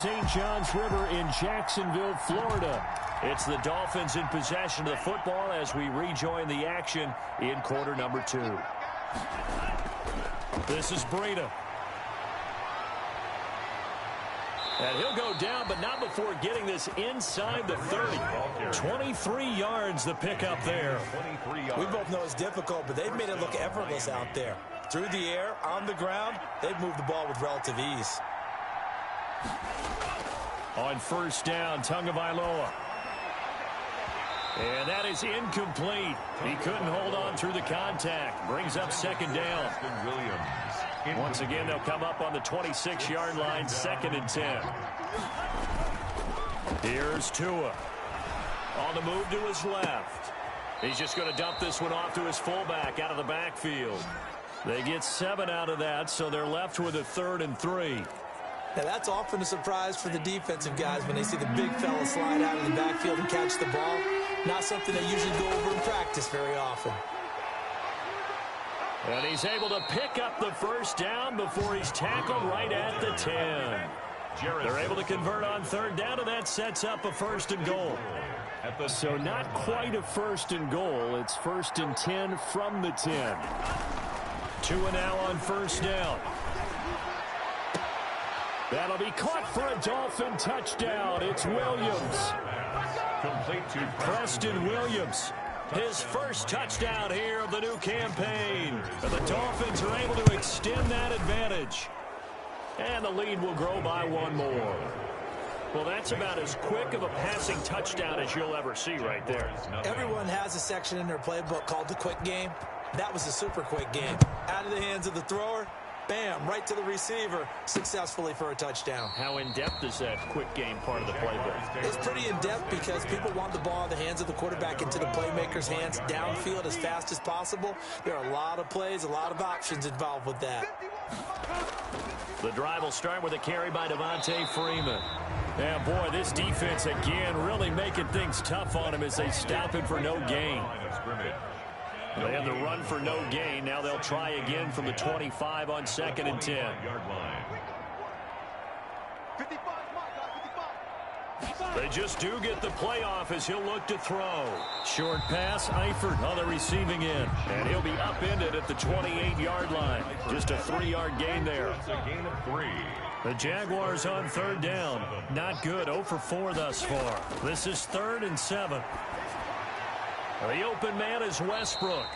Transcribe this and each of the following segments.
St. John's River in Jacksonville, Florida. It's the Dolphins in possession of the football as we rejoin the action in quarter number 2. This is Breida. And he'll go down, but not before getting this inside the 30. 23 yards the pickup there. We both know it's difficult, but they've made it look effortless out there. Through the air, on the ground, they've moved the ball with relative ease. On first down, Tagovailoa. And that is incomplete. He couldn't hold on through the contact. Brings up second down. Once again, they'll come up on the 26-yard line, 2nd and 10. Here's Tua. On the move to his left. He's just going to dump this one off to his fullback out of the backfield. They get 7 out of that, so they're left with a 3rd and 3. Now, that's often a surprise for the defensive guys when they see the big fella slide out of the backfield and catch the ball. Not something they usually go over in practice very often. And he's able to pick up the first down before he's tackled right at the 10. They're able to convert on 3rd down, and that sets up a 1st and goal. So not quite a 1st and goal. It's 1st and 10 from the 10. Tua now on first down. That'll be caught for a Dolphin touchdown. It's Williams. Complete to Preston Williams. His first touchdown here of the new campaign. And the Dolphins are able to extend that advantage. And the lead will grow by 1 more. Well, that's about as quick of a passing touchdown as you'll ever see right there. Everyone has a section in their playbook called the quick game. That was a super quick game. Out of the hands of the thrower, bam, right to the receiver, successfully for a touchdown. How in-depth is that quick game part of the playbook? It's pretty in-depth because people want the ball in the hands of the quarterback into the playmaker's hands downfield as fast as possible. There are a lot of plays, a lot of options involved with that. The drive will start with a carry by Devontae Freeman. Yeah, boy, this defense again really making things tough on him as they stop him for no gain. They had the run for no gain. Now they'll try again from the 25 on 2nd and 10. They just do get the playoff as he'll look to throw. Short pass, Eifert on the receiving end. And he'll be upended at the 28-yard line. Just a 3-yard gain there. It's a gain of 3. The Jaguars on 3rd down. Not good, 0 for 4 thus far. This is 3rd and 7. The open man is Westbrook.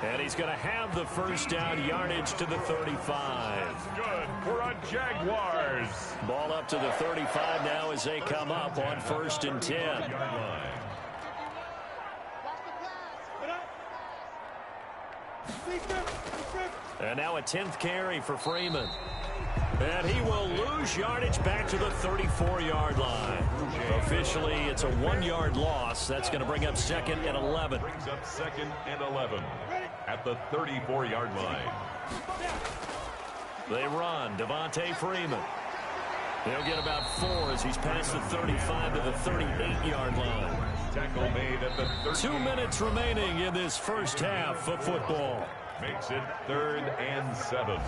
And he's going to have the first down yardage to the 35. Good for a Jaguars. Ball up to the 35 now as they come up on 1st and 10. And now a 10th carry for Freeman. And he will lose yardage back to the 34-yard line. Officially, it's a 1-yard loss. That's going to bring up 2nd and 11. Brings up 2nd and 11 at the 34-yard line. They run. Devontae Freeman. He'll get about 4 as he's past the 35 to the 38-yard line. Tackle made at the 30. 2 minutes remaining in this first half of football. Makes it 3rd and 7.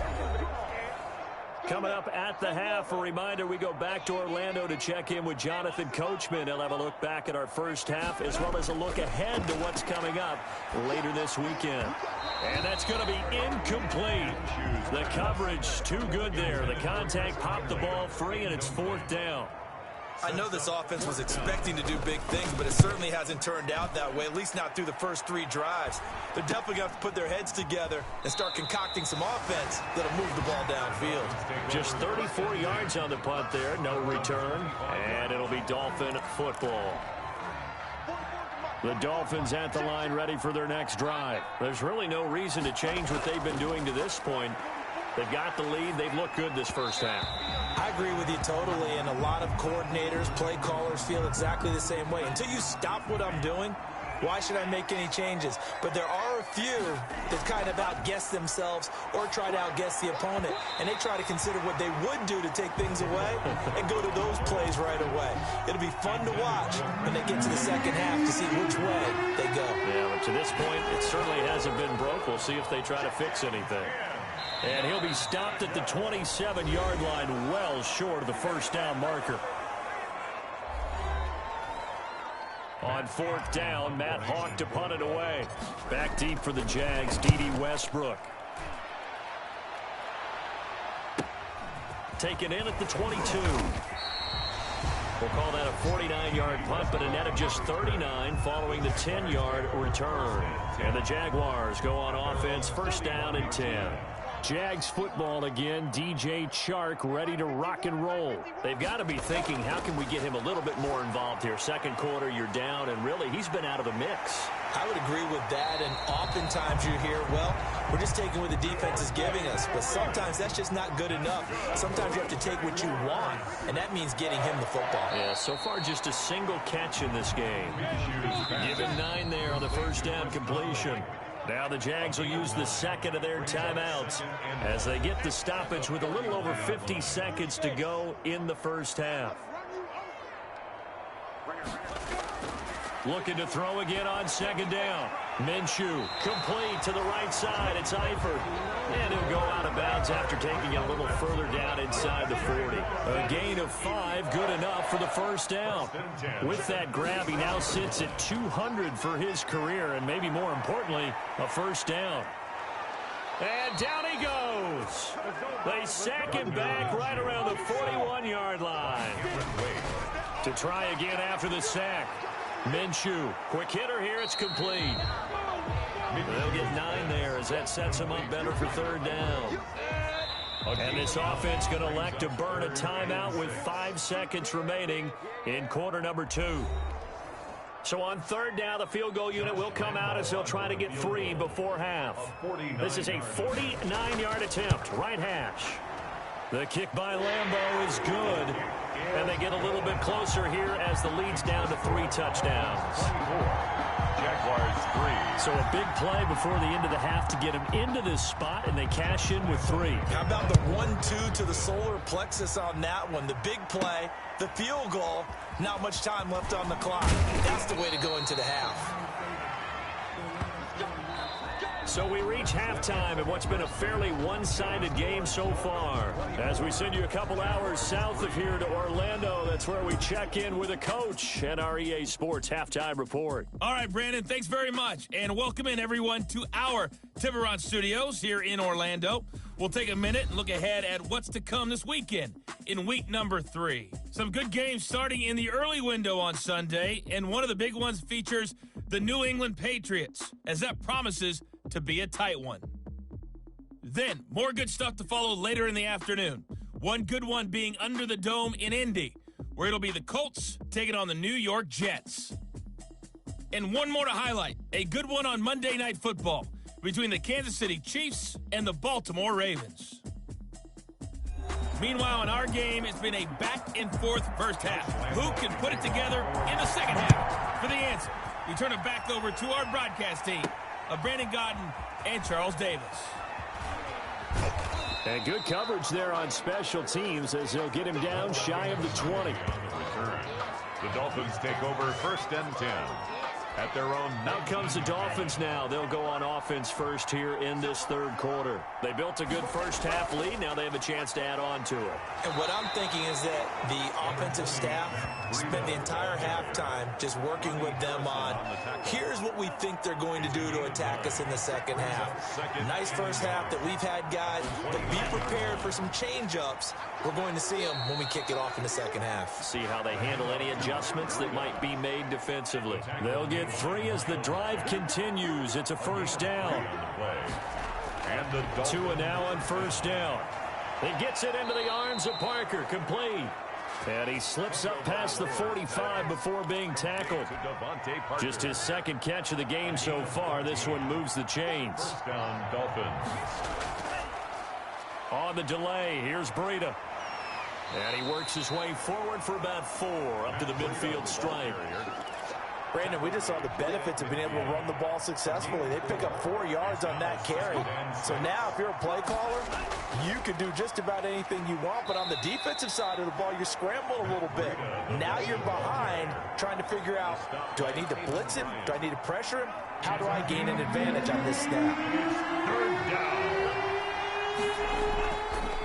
Coming up at the half, a reminder, we go back to Orlando to check in with Jonathan Coachman. He'll have a look back at our first half as well as a look ahead to what's coming up later this weekend. And that's going to be incomplete. The coverage too good there. The contact popped the ball free, and it's 4th down. I know this offense was expecting to do big things, but it certainly hasn't turned out that way, at least not through the first 3 drives. They're definitely going to have to put their heads together and start concocting some offense that'll move the ball downfield. Just 34 yards on the punt there, no return, and it'll be Dolphin football. The Dolphins at the line ready for their next drive. There's really no reason to change what they've been doing to this point. They've got the lead. They've looked good this first half. I agree with you totally, and a lot of coordinators, play callers feel exactly the same way. Until you stop what I'm doing, why should I make any changes? But there are a few that kind of outguess themselves or try to outguess the opponent, and they try to consider what they would do to take things away and go to those plays right away. It'll be fun to watch when they get to the second half to see which way they go. Yeah, but to this point, it certainly hasn't been broke. We'll see if they try to fix anything. And he'll be stopped at the 27-yard line, well short of the first down marker. On fourth down, Matt Hawk to punt it away. Back deep for the Jags, D.D. Westbrook. Taken in at the 22. We'll call that a 49-yard punt, but a net of just 39 following the 10-yard return. And the Jaguars go on offense, first down and 10. Jags football again. DJ Chark ready to rock and roll. They've got to be thinking, how can we get him a little bit more involved here? Second quarter, you're down, and really, he's been out of the mix. I would agree with that, and oftentimes you hear, well, we're just taking what the defense is giving us, but sometimes that's just not good enough. Sometimes you have to take what you want, and that means getting him the football. Yeah, so far just a single catch in this game. Given 9 there on the first down completion. Now the Jags will use the second of their timeouts as they get the stoppage with a little over 50 seconds to go in the first half. Looking to throw again on second down. Minshew complete to the right side. It's Eifert. And he'll go out of bounds after taking it a little further down inside the 40. A gain of 5, good enough for the first down. With that grab, he now sits at 200 for his career, and maybe more importantly, a first down. And down he goes. They sack him back right around the 41-yard line. To try again after the sack. Minshew, quick hitter here, it's complete. They'll get 9 there as that sets them up better for third down. And this offense going to elect to burn a timeout with 5 seconds remaining in quarter number 2. So on third down, the field goal unit will come out as they'll try to get 3 before half. This is a 49-yard attempt, right hash. The kick by Lambeau is good. And they get a little bit closer here as the lead's down to 3 touchdowns. Jaguars 3. So a big play before the end of the half to get him into this spot, and they cash in with 3. How about the 1-2 to the solar plexus on that one? The big play, the field goal, not much time left on the clock. That's the way to go into the half. So we reach halftime in what's been a fairly one-sided game so far. As we send you a couple hours south of here to Orlando, that's where we check in with a coach at our EA Sports Halftime Report. All right, Brandon, thanks very much. And welcome in, everyone, to our Tiburon Studios here in Orlando. We'll take a minute and look ahead at what's to come this weekend in week number 3. Some good games starting in the early window on Sunday, and one of the big ones features the New England Patriots, as that promises to be a tight one. Then, more good stuff to follow later in the afternoon. One good one being under the dome in Indy, where it'll be the Colts taking on the New York Jets. And one more to highlight, a good one on Monday Night Football between the Kansas City Chiefs and the Baltimore Ravens. Meanwhile, in our game, it's been a back-and-forth first half. Who can put it together in the second half? For the answer, we turn it back over to our broadcast team of Brandon Godden and Charles Davis. And good coverage there on special teams as they'll get him down shy of the 20. The Dolphins take over first and 10. At their own. Out comes the Dolphins now. They'll go on offense first here in this third quarter. They built a good first half lead. Now they have a chance to add on to it. And what I'm thinking is that the offensive staff spent the entire halftime just working with them on, here's what we think they're going to do to attack us in the second half. Nice first half that we've had, guys, but be prepared for some change-ups. We're going to see them when we kick it off in the second half. See how they handle any adjustments that might be made defensively. They'll get 3 as the drive continues. It's a first down. 2 and now on first down. He gets it into the arms of Parker, complete. And he slips up past the 45 before being tackled. Just his second catch of the game so far. This one moves the chains. First down, Dolphins. On the delay, here's Breida. And he works his way forward for about 4 up to the midfield stripe. Brandon, we just saw the benefits of being able to run the ball successfully. They pick up 4 yards on that carry. So now, if you're a play caller, you can do just about anything you want. But on the defensive side of the ball, you scramble a little bit. Now you're behind trying to figure out, do I need to blitz him? Do I need to pressure him? How do I gain an advantage on this snap? Third down.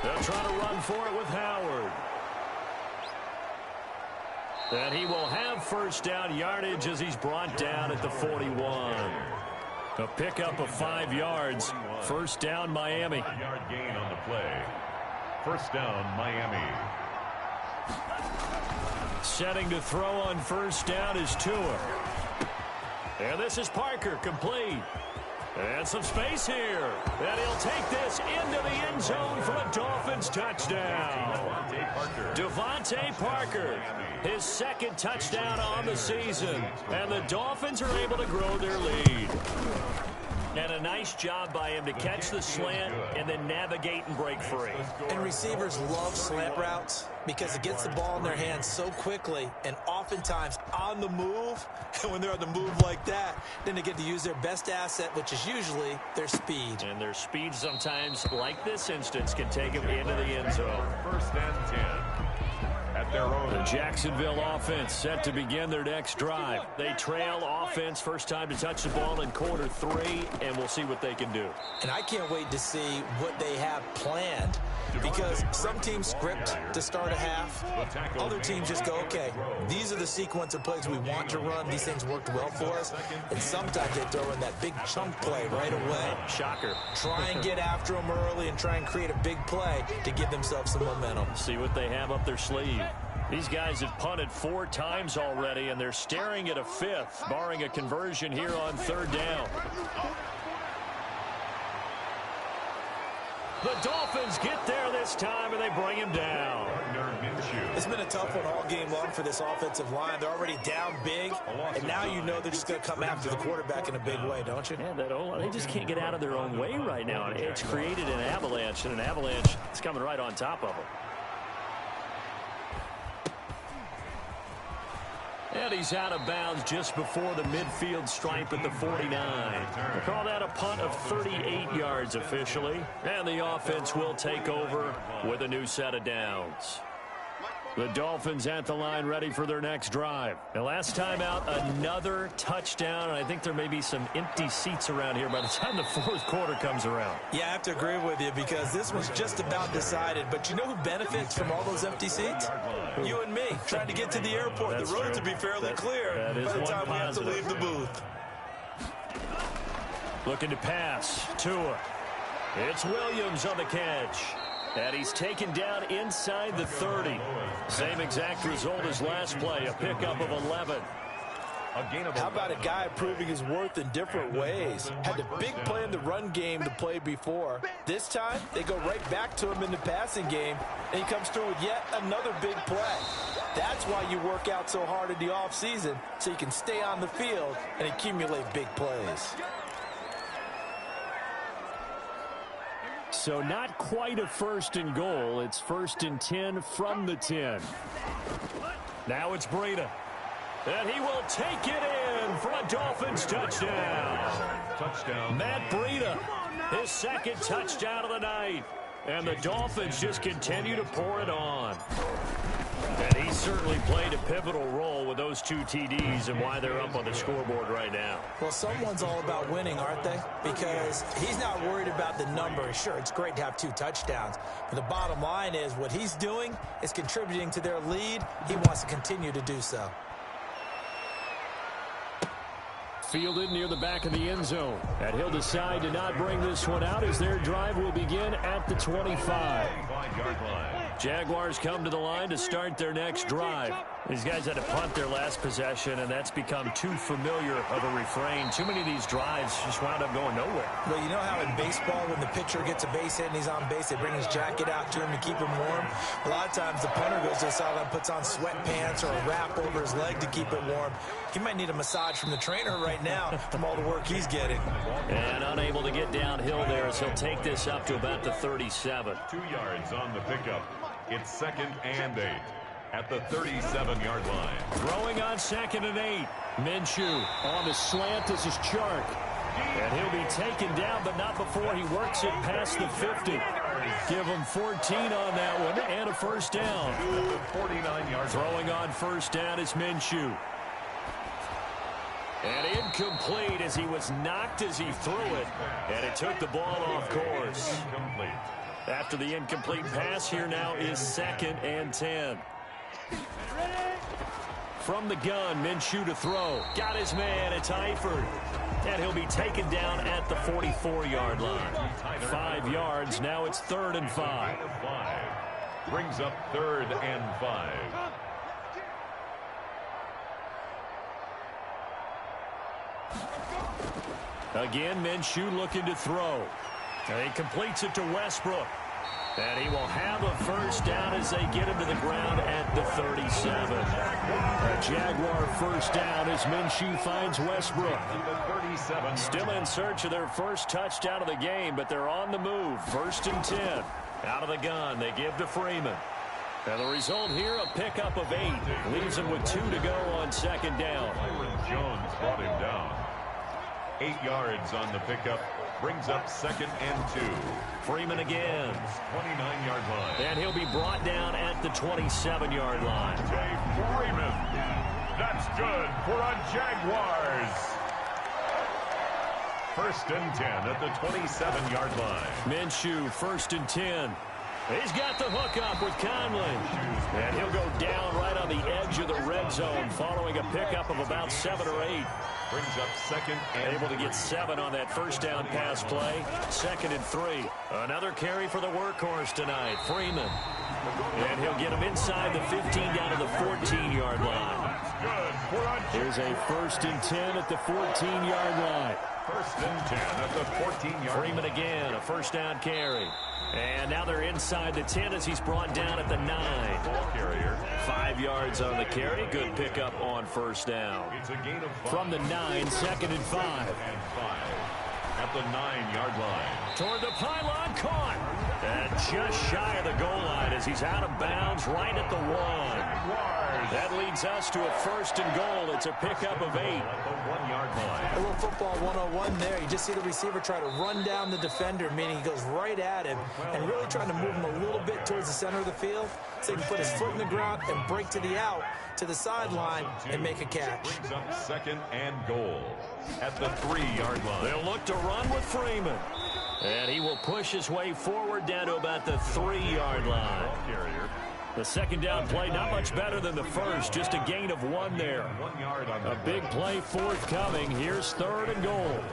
They'll try to run for it with Howard. And he will have first down yardage as he's brought down at the 41. A pickup of 5 yards. First down, Miami. 5-yard gain on the play. First down, Miami. Setting to throw on first down is Tua. And this is Parker, complete. And some space here. And he'll take this into the end zone for a Dolphins touchdown. Devontae Parker, his second touchdown on the season. And the Dolphins are able to grow their lead. And a nice job by him to catch the slant and then navigate and break free. And receivers love slant routes because it gets the ball in their hands so quickly and oftentimes on the move. And when they're on the move like that, then they get to use their best asset, which is usually their speed. And their speed sometimes, like this instance, can take them into the end zone. First and 10. At their own. The Jacksonville offense set to begin their next drive. They trail offense, first time to touch the ball in quarter 3, and we'll see what they can do. And I can't wait to see what they have planned, because some teams script to start a half. Other teams just go, okay, these are the sequence of plays we want to run. These things worked well for us. And sometimes they throw in that big chunk play right away. Shocker. Try and get after them early and try and create a big play to give themselves some momentum. See what they have up their sleeve. These guys have punted 4 times already, and they're staring at a 5th, barring a conversion here on third down. The Dolphins get there this time, and they bring him down. It's been a tough one all game long for this offensive line. They're already down big, and now you know they're just going to come after the quarterback in a big way, don't you? Yeah, they just can't get out of their own way right now. It's created an avalanche, and an avalanche is coming right on top of them. And he's out of bounds just before the midfield stripe at the 49. We'll call that a punt of 38 yards officially. And the offense will take over with a new set of downs. The Dolphins at the line ready for their next drive. The last time out, another touchdown, and I think there may be some empty seats around here by the time the fourth quarter comes around. Yeah, I have to agree with you because this was just about decided. But you know who benefits from all those empty seats? You and me, trying to get to the airport. That's the roads true. will be fairly clear by the time we have to leave the booth. Looking to pass. Tua. It's Williams on the catch. And he's taken down inside the 30. Same exact result as last play, a pickup of 11. How about a guy proving his worth in different ways? Had the big play in the run game to play before. This time, they go right back to him in the passing game, and he comes through with yet another big play. That's why you work out so hard in the offseason, so you can stay on the field and accumulate big plays. So not quite a 1st and goal. It's 1st and 10 from the 10. Now it's Breida. And he will take it in for a Dolphins touchdown. Matt Breida, his second touchdown of the night. And the Dolphins just continue to pour it on. And he certainly played a pivotal role with those 2 TDs and why they're up on the scoreboard right now. Well, someone's all about winning, aren't they? Because he's not worried about the number. Sure, it's great to have 2 touchdowns. But the bottom line is what he's doing is contributing to their lead. He wants to continue to do so. Fielded near the back of the end zone. And he'll decide to not bring this one out as their drive will begin at the 25. Jaguars come to the line to start their next drive. These guys had to punt their last possession, and that's become too familiar of a refrain. Too many of these drives just wound up going nowhere. Well, you know how in baseball, when the pitcher gets a base hit and he's on base, they bring his jacket out to him to keep him warm. A lot of times the punter goes to the sideline, puts on sweatpants or a wrap over his leg to keep it warm. He might need a massage from the trainer right now from all the work he's getting. And unable to get downhill there as he'll take this up to about the 37. 2 yards on the pickup. It's 2nd and 8 at the 37-yard line. Throwing on 2nd and 8. Minshew on the slant. This is Chark. And he'll be taken down, but not before he works it past the 50. Give him 14 on that one and a first down. 49-yard. Throwing on first down is Minshew. And incomplete as he was knocked as he threw it. And it took the ball off course. Incomplete. After the incomplete pass, here now is 2nd and 10. From the gun, Minshew to throw. Got his man, it's Eifert. And he'll be taken down at the 44-yard line. 5 yards, now it's 3rd and 5. Brings up 3rd and 5. Again, Minshew looking to throw. And he completes it to Westbrook. And he will have a first down as they get him to the ground at the 37. A Jaguar first down as Minshew finds Westbrook. Still in search of their first touchdown of the game, but they're on the move. 1st and 10. Out of the gun, they give to Freeman. And the result here, a pickup of 8. Leaves him with 2 to go on 2nd down. Byron Jones brought him down. 8 yards on the pickup. Brings up 2nd and 2. Freeman again. 29-yard line. And he'll be brought down at the 27-yard line. Jay Freeman. That's good for a Jaguars. 1st and 10 at the 27-yard line. Minshew, 1st and 10. He's got the hook up with Conley. And he'll go down right on the edge of the red zone following a pickup of about 7 or 8. Brings up 2nd and able to get 7 on that first down pass play. 2nd and 3. Another carry for the workhorse tonight, Freeman. And he'll get him inside the 15 down to the 14-yard line. Here's a 1st and 10 at the 14-yard line. 1st and 10 at the 14-yard. Freeman again, a first down carry. And now they're inside the 10 as he's brought down at the 9. Ball carrier. 5 yards on the carry. Good pickup on first down. It's a gain of 5. From the 9, 2nd and 5. At the 9-yard line. Toward the pylon, caught. And just shy of the goal line as he's out of bounds right at the 1. That leads us to a 1st and goal. It's a pickup of 8. At the 1-yard line. A little football 101 there. You just see the receiver try to run down the defender, meaning he goes right at him and really trying to move him a little bit towards the center of the field so he can put his foot in the ground and break to the out, to the sideline, and make a catch. Brings up 2nd and goal at the 3-yard line. They'll look to run with Freeman. And he will push his way forward down to about the 3-yard line. The 2nd down play, not much better than the first, just a gain of 1 there. 1 yard on the A big play forthcoming. Here's 3rd and goal.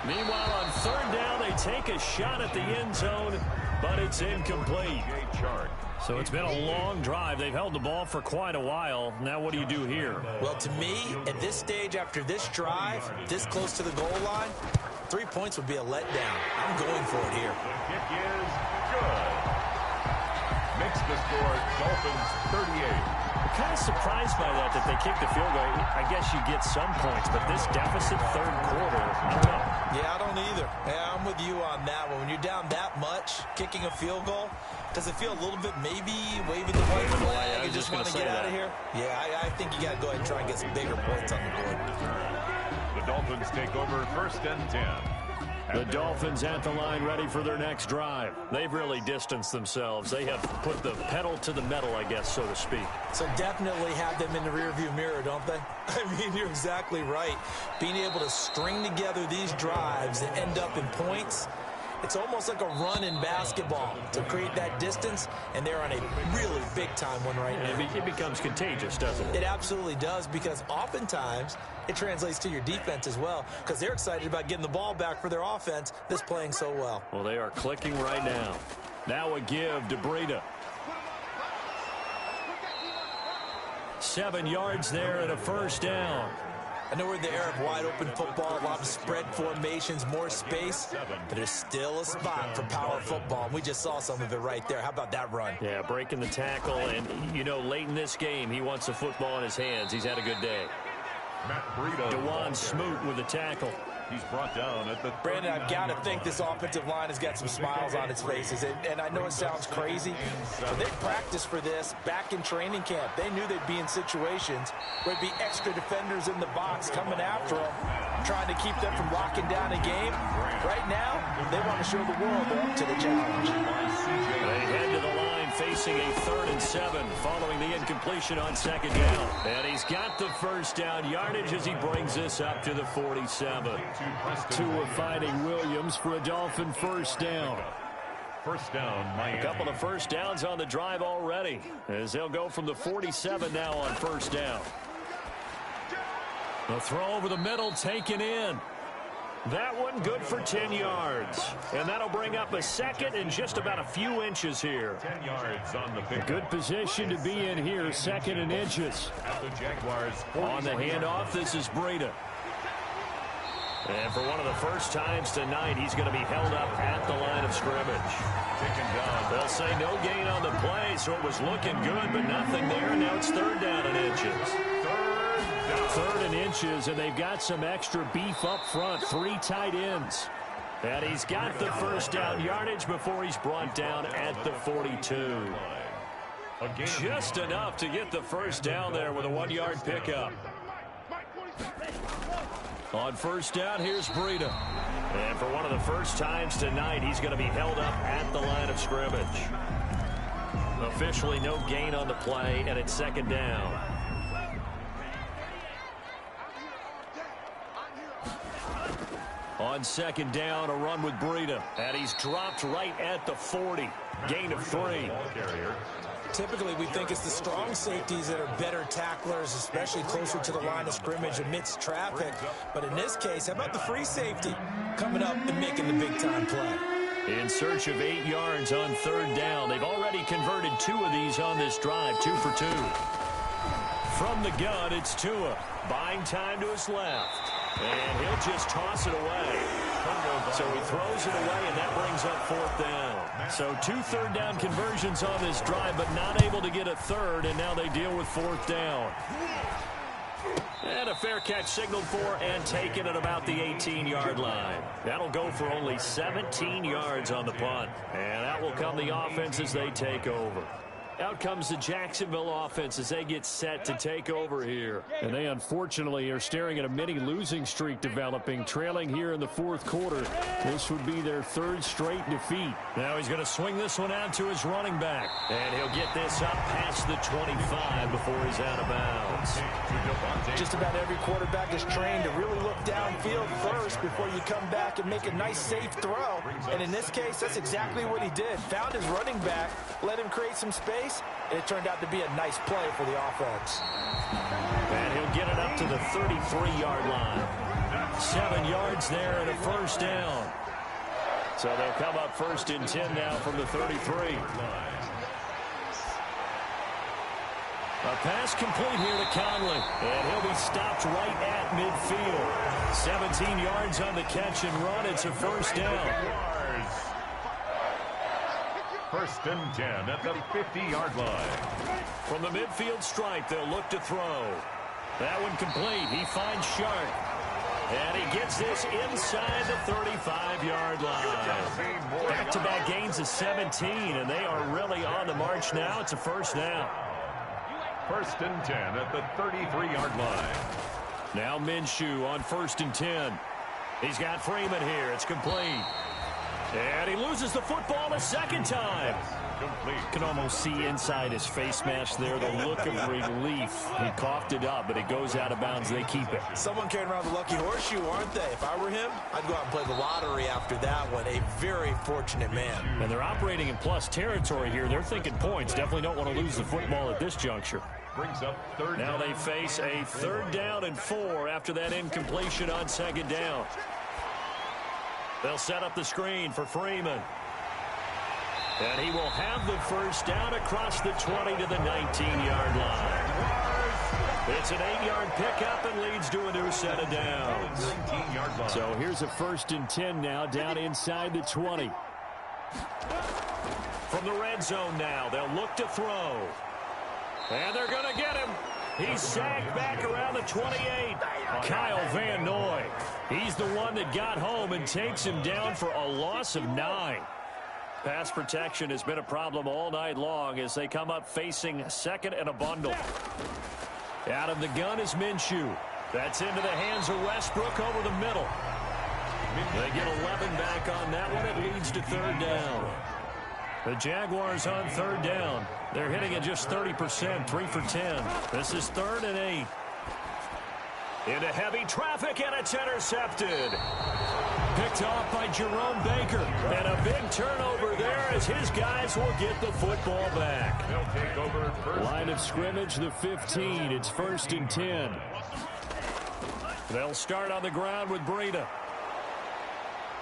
Meanwhile, on 3rd down, they take a shot at the end zone, but it's incomplete. So it's been a long drive. They've held the ball for quite a while. Now what do you do here? Well, to me, at this stage, after this drive, this close to the goal line, 3 points would be a letdown. I'm going for it here. The kick is good. Makes the score Dolphins 38. I'm kind of surprised by that they kicked the field goal. I guess you get some points, but this deficit 3rd quarter, no. Yeah, I don't either. Yeah, I'm with you on that one. When you're down that much, kicking a field goal, does it feel a little bit maybe waving the white flag and just want to get out of here? Yeah, I think you got to go ahead and try and get some bigger points on the board. The Dolphins take over 1st and 10. The Dolphins at the line ready for their next drive. They've really distanced themselves. They have put the pedal to the metal, I guess, so to speak. So definitely have them in the rearview mirror, don't they? I mean, you're exactly right. Being able to string together these drives that end up in points, it's almost like a run in basketball to create that distance, and they're on a really big-time one right now. It becomes contagious, doesn't it? It absolutely does, because oftentimes it translates to your defense as well, because they're excited about getting the ball back for their offense that's playing so well. Well, they are clicking right now. Now a give to Breida. 7 yards there and a first down. I know we're in the era of wide-open football, a lot of spread formations, more space, but there's still a spot for power football, and we just saw some of it right there. How about that run? Yeah, breaking the tackle, and, you know, late in this game, he wants the football in his hands. He's had a good day. Matt Breida. Dewan Smoot with the tackle. He's brought down at the... Brandon, I've got to think this offensive line has got some smiles on its faces. And I know it sounds crazy, but they practiced for this back in training camp. They knew they'd be in situations where there'd be extra defenders in the box coming after them, trying to keep them from locking down a game. Right now, they want to show the world they're up to the challenge. They head to the line facing a 3rd and 7 following the incompletion on 2nd down. And he's got the first down yardage as he brings this up to the 47. Tua finding Williams for a Dolphin first down. First down, Miami. A couple of first downs on the drive already, as they'll go from the 47 now on first down. The throw over the middle taken in. That one good for 10 yards. And that'll bring up a second and just about a few inches here. 10 yards on the pick. Good position to be in here, second and inches. The Jaguars On the handoff, this is Breida. And for one of the first times tonight, he's going to be held up at the line of scrimmage. They'll say no gain on the play, so it was looking good, but nothing there. Now it's third down and inches. Third and inches, and they've got some extra beef up front. 3 tight ends. And he's got the first down yardage before he's brought down at the 42. Just enough to get the first down there with a 1-yard pickup. On first down, here's Breida. And for one of the first times tonight, he's going to be held up at the line of scrimmage. Officially no gain on the play, and it's second down. On second down, a run with Breida. And he's dropped right at the 40. Gain of 3. Typically, we think it's the strong safeties that are better tacklers, especially closer to the line of scrimmage amidst traffic. But in this case, how about the free safety coming up and making the big-time play? In search of 8 yards on third down. They've already converted 2 of these on this drive, 2 for 2. From the gun, it's Tua. Buying time to his left. And he'll just toss it away. So he throws it away, and that brings up fourth down. So 2 third-down conversions on this drive, but not able to get a third, and now they deal with fourth down. And a fair catch signaled for and taken at about the 18-yard line. That'll go for only 17 yards on the punt. And out will come the offense as they take over. Out comes the Jacksonville offense as they get set to take over here. And they unfortunately are staring at a mini losing streak developing, trailing here in the fourth quarter. This would be their 3rd straight defeat. Now he's going to swing this one out to his running back. And he'll get this up past the 25 before he's out of bounds. Just about every quarterback is trained to really look downfield first before you come back and make a nice, safe throw. And in this case, that's exactly what he did. Found his running back, let him create some space, and it turned out to be a nice play for the offense. And he'll get it up to the 33-yard line. 7 yards there and a first down. So they'll come up first and 10 now from the 33. A pass complete here to Conley. And he'll be stopped right at midfield. 17 yards on the catch and run. It's a first down. First and 10 at the 50-yard line. From the midfield stripe, they'll look to throw. That one complete. He finds Sharp. And he gets this inside the 35-yard line. Back-to-back gains of 17, and they are really on the march now. It's a first down. First and 10 at the 33-yard line. Now Minshew on first and 10. He's got Freeman here. It's complete. And he loses the football a second time. Complete. Can almost see inside his face mask there the look of relief. He coughed it up, but it goes out of bounds. They keep it. Someone carrying around the lucky horseshoe, aren't they? If I were him, I'd go out and play the lottery after that one. A very fortunate man. And they're operating in plus territory here. They're thinking points. Definitely don't want to lose the football at this juncture. Brings up third now down. They face a 3rd down and 4 after that incompletion on second down. They'll set up the screen for Freeman. And he will have the first down across the 20 to the 19-yard line. It's an 8-yard pickup and leads to a new set of downs. 19-yard line. So here's a first and 10 now down inside the 20. From the red zone now, they'll look to throw. And they're going to get him. He's sacked back around the 28. Kyle Van Noy. He's the one that got home and takes him down for a loss of 9. Pass protection has been a problem all night long as they come up facing second and a bundle. Out of the gun is Minshew. That's into the hands of Westbrook over the middle. They get 11 back on that one. It leads to 3rd down. The Jaguars on 3rd down. They're hitting at just 30%, 3 for 10. This is 3rd and 8. Into heavy traffic, and it's intercepted. Picked off by Jerome Baker. And a big turnover there as his guys will get the football back. They'll take over first. Line of scrimmage, the 15. It's 1st and 10. They'll start on the ground with Breida.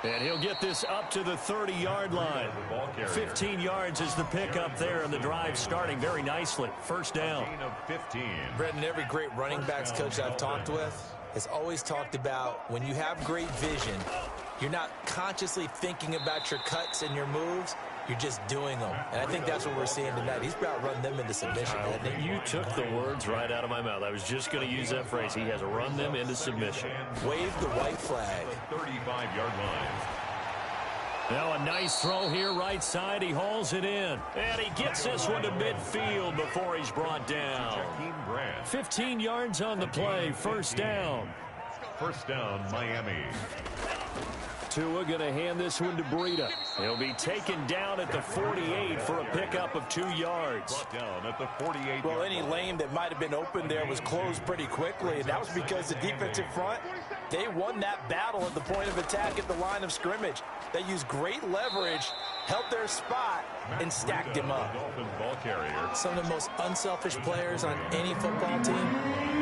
And he'll get this up to the 30-yard line. 15 yards is the pickup there, and the drive starting very nicely. First down. 15. Brendan, every great running backs coach I've talked with has always talked about when you have great vision, you're not consciously thinking about your cuts and your moves. You're just doing them. And I think that's what we're seeing tonight. He's about run them into submission, hasn't he? You took the words right out of my mouth. I was just going to use that phrase. He has run them into submission. Wave the white flag. 35-yard line. Now a nice throw here right side. He hauls it in. And he gets this one to midfield before he's brought down. 15 yards on the play. First down. First down, Miami. Tua going to hand this one to Breida. He'll be taken down at the 48 for a pickup of 2 yards. Brought down at the 48. Well, any lane that might have been open there was closed pretty quickly, and that was because the defensive front, they won that battle at the point of attack at the line of scrimmage. They used great leverage, held their spot, and stacked him up. Dolphins ball carrier. Some of the most unselfish players on any football team,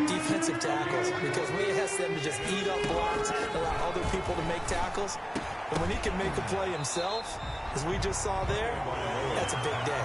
defensive tackles, because we ask them to just eat up blocks, allow other people to make tackles. And when he can make a play himself, as we just saw there, that's a big day.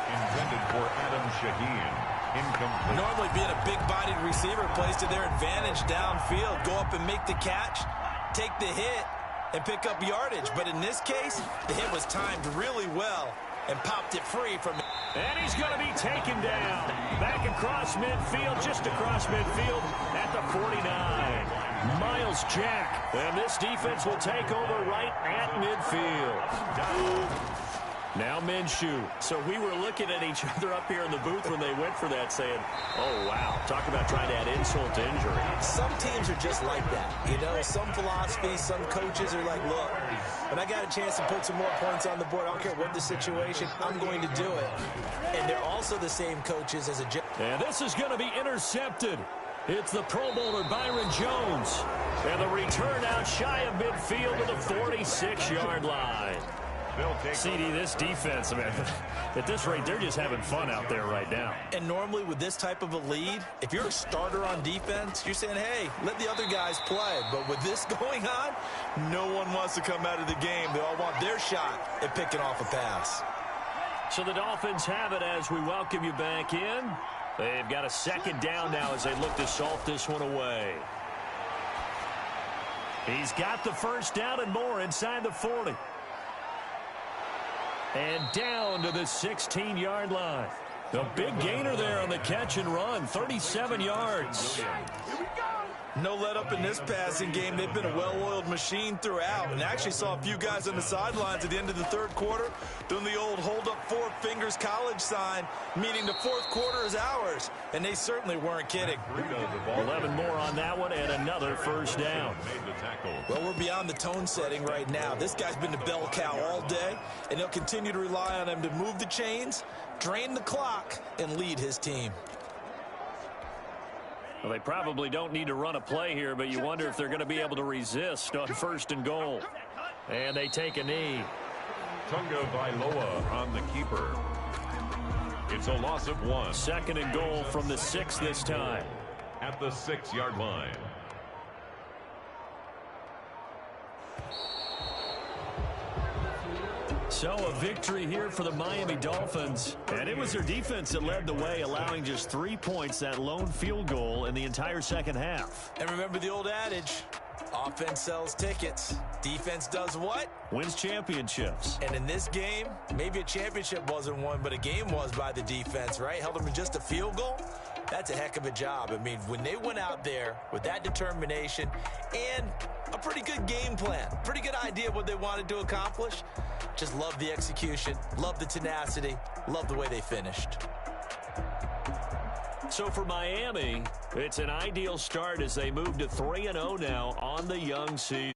Intended for Adam Shaheen. Incomplete. Normally being a big-bodied receiver plays to their advantage downfield. Go up and make the catch, take the hit, and pick up yardage. But in this case, the hit was timed really well and popped it free from... And he's going to be taken down. Back across midfield, just across midfield at the 49. Miles Jack. And this defense will take over right at midfield. Now Minshew. So we were looking at each other up here in the booth when they went for that saying, oh, wow. Talk about trying to add insult to injury. Some teams are just like that. You know, some philosophies, some coaches are like, look, when I got a chance to put some more points on the board, I don't care what the situation, I'm going to do it. And they're also the same coaches as a... And this is going to be intercepted. It's the Pro Bowler Byron Jones. And the return out shy of midfield to the 46-yard line. CD, this defense, man, at this rate, they're just having fun out there right now. And normally with this type of a lead, if you're a starter on defense, you're saying, hey, let the other guys play. But with this going on, no one wants to come out of the game. They all want their shot at picking off a pass. So the Dolphins have it as we welcome you back in. They've got a second down now as they look to salt this one away. He's got the first down and more inside the 40. And down to the 16-yard line. A big gainer there on the catch and run, 37 yards. No let up in this passing game. They've been a well-oiled machine throughout. And actually saw a few guys on the sidelines at the end of the third quarter doing the old hold up 4 fingers college sign, meaning the fourth quarter is ours. And they certainly weren't kidding. 11 more on that one and another first down. Well, we're beyond the tone setting right now. This guy's been the bell cow all day, and they'll continue to rely on him to move the chains, drain the clock, and lead his team. Well, they probably don't need to run a play here, but you wonder if they're going to be able to resist on first and goal. And they take a knee. Tunga Vailoa on the keeper. It's a loss of 1. Second and goal from the 6 this time. At the 6-yard line. So a victory here for the Miami Dolphins. And it was their defense that led the way, allowing just 3 points, that lone field goal in the entire second half. And remember the old adage, offense sells tickets. Defense does what? Wins championships. And in this game, maybe a championship wasn't won, but a game was by the defense, right? Held them to just a field goal. That's a heck of a job. I mean, when they went out there with that determination and a pretty good game plan, pretty good idea of what they wanted to accomplish, just love the execution, love the tenacity, love the way they finished. So for Miami, it's an ideal start as they move to 3-0 now on the young season.